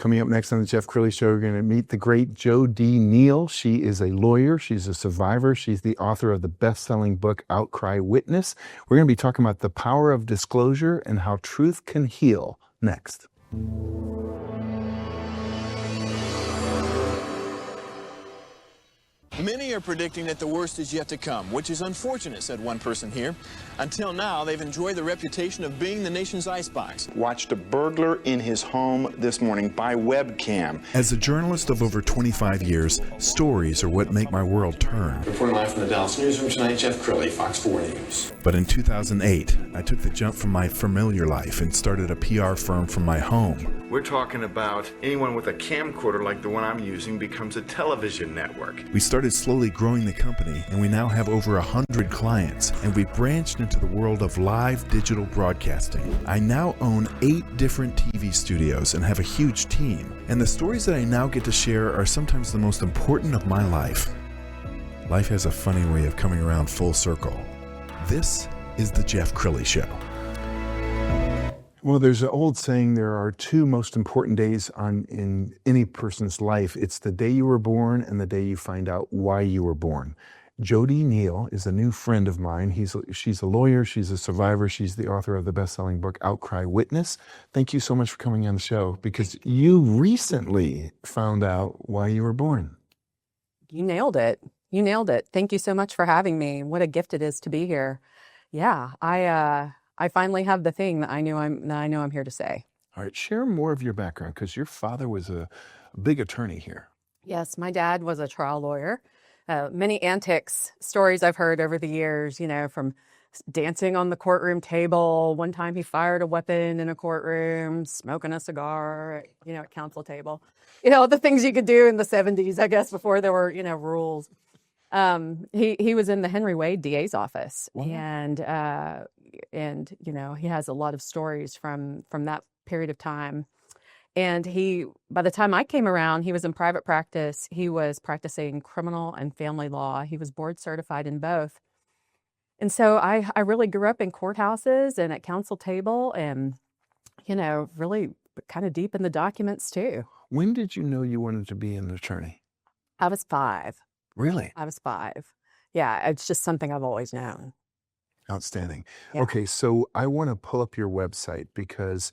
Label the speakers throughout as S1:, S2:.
S1: Coming up next on the Jeff Crilley Show, we're going to meet the great JoDee Neil. She is a lawyer. She's a survivor. She's the author of the best-selling book, Outcry Witness. We're going to be talking about the power of disclosure and how truth can heal next.
S2: Many are predicting that the worst is yet to come, which is unfortunate, said one person here. Until now, they've enjoyed the reputation of being the nation's icebox.
S3: Watched a burglar in his home this morning by webcam.
S4: As a journalist of over 25 years, stories are what make my world turn.
S2: Reporting live from the Dallas newsroom tonight, Jeff Crilley, Fox 4 News.
S4: But in 2008, I took the jump from my familiar life and started a PR firm from my home.
S3: We're talking about anyone with a camcorder like the one I'm using becomes a television network.
S4: We started slowly growing the company, and we now have over 100 clients, and we branched into the world of live digital broadcasting. I now own 8 different TV studios and have a huge team, and the stories that I now get to share are sometimes the most important of my life. Life has a funny way of coming around full circle. This is the Jeff Crilley Show.
S1: Well, there's an old saying, there are 2 most important days in any person's life. It's the day you were born and the day you find out why you were born. JoDee Neil is a new friend of mine. She's a lawyer. She's a survivor. She's the author of the best-selling book, Outcry Witness. Thank you so much for coming on the show, because you recently found out why you were born.
S5: You nailed it. You nailed it. Thank you so much for having me. What a gift it is to be here. Yeah, I finally have the thing that I know I'm here to say.
S1: All right, share more of your background, because your father was a big attorney here.
S5: Yes, my dad was a trial lawyer. Many antics, stories I've heard over the years, from dancing on the courtroom table. One time he fired a weapon in a courtroom, smoking a cigar, at counsel table. The things you could do in the 70s, I guess, before there were, rules. He was in the Henry Wade DA's office. Wow. And he has a lot of stories from that period of time. And by the time I came around, he was in private practice. He was practicing criminal and family law. He was board certified in both. And so I really grew up in courthouses and at counsel table and, really kind of deep in the documents too.
S1: When did you know you wanted to be an attorney?
S5: I was 5.
S1: Really?
S5: I was 5. Yeah, it's just something I've always known.
S1: Outstanding.
S5: Yeah.
S1: Okay, so I want to pull up your website, because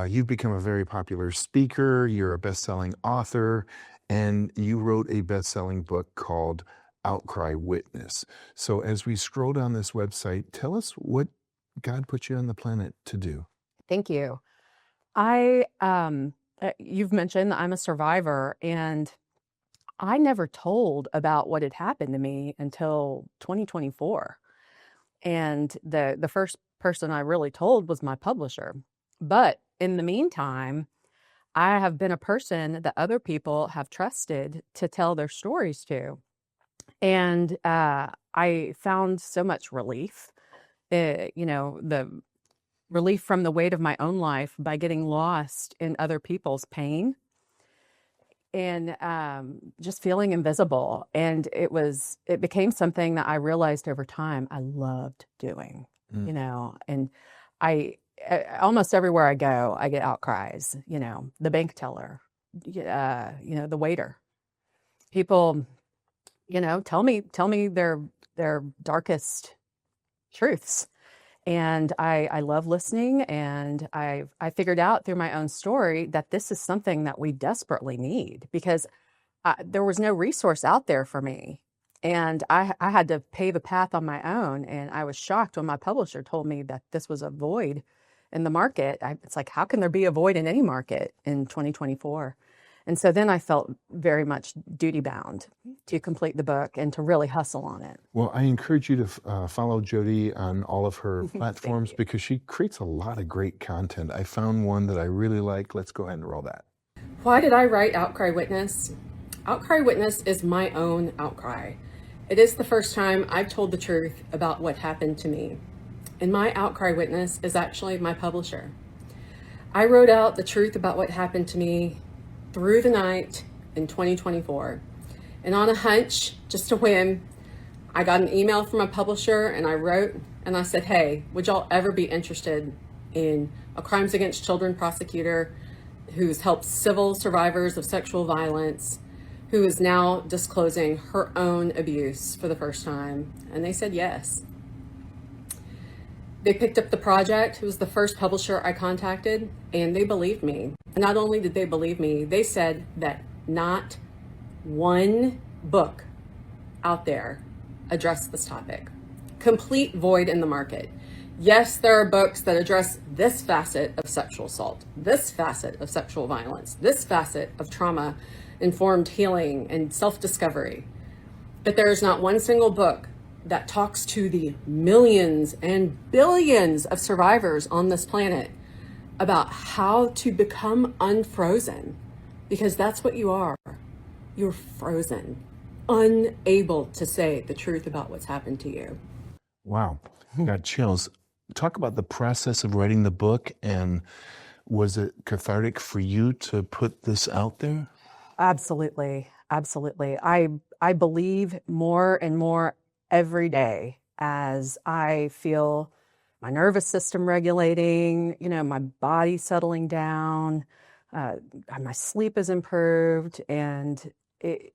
S1: you've become a very popular speaker. You're a best-selling author, and you wrote a best-selling book called Outcry Witness. So as we scroll down this website, tell us what God put you on the planet to do.
S5: Thank you. You've mentioned I'm a survivor, and I never told about what had happened to me until 2024. And the first person I really told was my publisher. But in the meantime, I have been a person that other people have trusted to tell their stories to. And I found so much relief, the relief from the weight of my own life by getting lost in other people's pain and just feeling invisible. And it became something that I realized over time I loved doing, and I almost everywhere I go, I get outcries, the bank teller, the waiter, people, tell me their darkest truths. And I love listening, and I figured out through my own story that this is something that we desperately need, because there was no resource out there for me. And I had to pave a path on my own. And I was shocked when my publisher told me that this was a void in the market. It's like, how can there be a void in any market in 2024? And so then I felt very much duty bound to complete the book and to really hustle on it.
S1: Well, I encourage you to follow JoDee on all of her platforms, because she creates a lot of great content. I found one that I really like. Let's go ahead and roll that.
S5: Why did I write Outcry Witness? Outcry Witness is my own outcry. It is the first time I've told the truth about what happened to me. And my Outcry Witness is actually my publisher. I wrote out the truth about what happened to me through the night in 2024. And on a hunch, just a whim, I got an email from a publisher, and I wrote and I said, hey, would y'all ever be interested in a crimes against children prosecutor who's helped civil survivors of sexual violence, who is now disclosing her own abuse for the first time. And they said yes. They picked up the project. It was the first publisher I contacted, and they believed me. Not only did they believe me, they said that not one book out there addressed this topic. Complete void in the market. Yes, there are books that address this facet of sexual assault, this facet of sexual violence, this facet of trauma-informed healing and self-discovery. But there is not one single book that talks to the millions and billions of survivors on this planet about how to become unfrozen, because that's what you are. You're frozen, unable to say the truth about what's happened to you.
S1: Wow, got chills. Talk about the process of writing the book, and was it cathartic for you to put this out there?
S5: Absolutely. Absolutely. I believe more and more every day as I feel my nervous system regulating, my body settling down, my sleep is improved, and it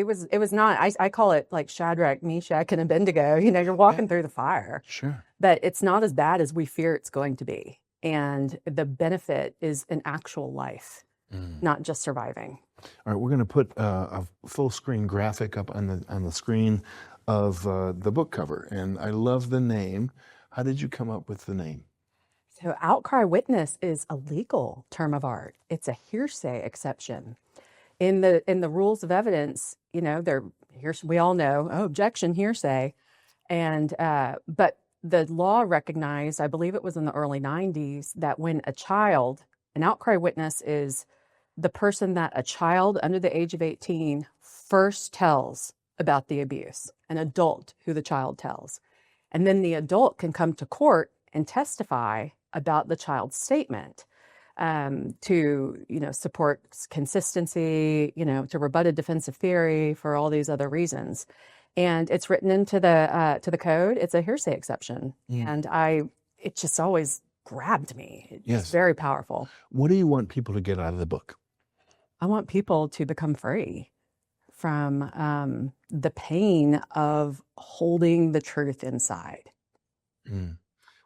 S5: was not, I call it like Shadrach, Meshach, and Abednego. You're walking through the fire.
S1: Sure.
S5: But it's not as bad as we fear it's going to be. And the benefit is an actual life, not just surviving.
S1: All right, we're going to put a full screen graphic up on the screen of the book cover. And I love the name. How did you come up with the name?
S5: So Outcry Witness is a legal term of art. It's a hearsay exception. In the rules of evidence, we all know, objection, hearsay. And but the law recognized, I believe it was in the early 90s, that when an outcry witness is the person that a child under the age of 18 first tells about the abuse, an adult who the child tells. And then the adult can come to court and testify about the child's statement to, support consistency, to rebut a defensive theory for all these other reasons. And it's written into the code. It's a hearsay exception. And it just always grabbed me. It's very powerful.
S1: What do you want people to get out of the book?
S5: I want people to become free from the pain of holding the truth inside.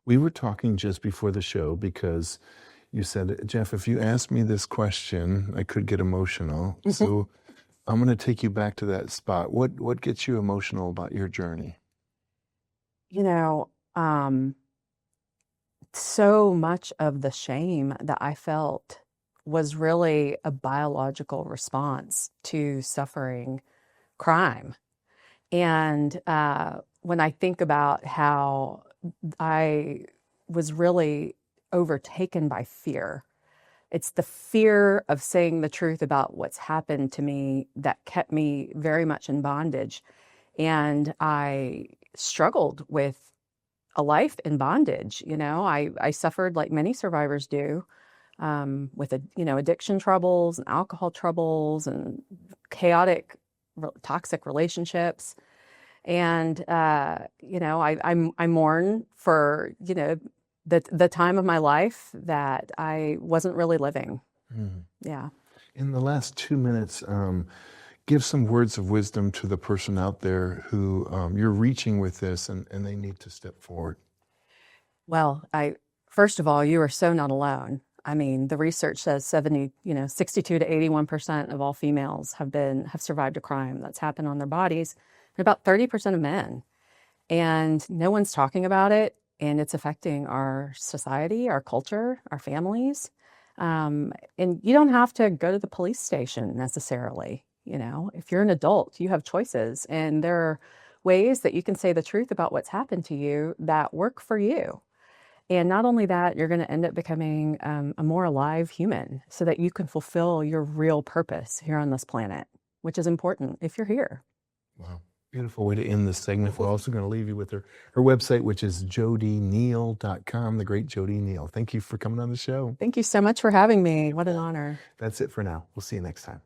S1: We were talking just before the show because you said, Jeff, if you asked me this question, I could get emotional. So I'm going to take you back to that spot. What gets you emotional about your journey?
S5: So much of the shame that I felt was really a biological response to suffering crime. And when I think about how I was really overtaken by fear, it's the fear of saying the truth about what's happened to me that kept me very much in bondage. And I struggled with a life in bondage. I suffered like many survivors do, with addiction troubles and alcohol troubles and chaotic, toxic relationships. And I mourn for the time of my life that I wasn't really living. Yeah.
S1: In the last 2 minutes, give some words of wisdom to the person out there who you're reaching with this and they need to step forward.
S5: Well, first of all, you are so not alone. I mean, the research says 62 to 81% of all females have survived a crime that's happened on their bodies, and about 30% of men. And no one's talking about it, and it's affecting our society, our culture, our families. And you don't have to go to the police station necessarily. If you're an adult, you have choices, and there are ways that you can say the truth about what's happened to you that work for you. And not only that, you're going to end up becoming a more alive human so that you can fulfill your real purpose here on this planet, which is important if you're here.
S1: Wow. Beautiful way to end this segment. We're also going to leave you with her website, which is JoDeeNeil.com, the great JoDee Neil. Thank you for coming on the show.
S5: Thank you so much for having me. What an honor.
S1: That's it for now. We'll see you next time.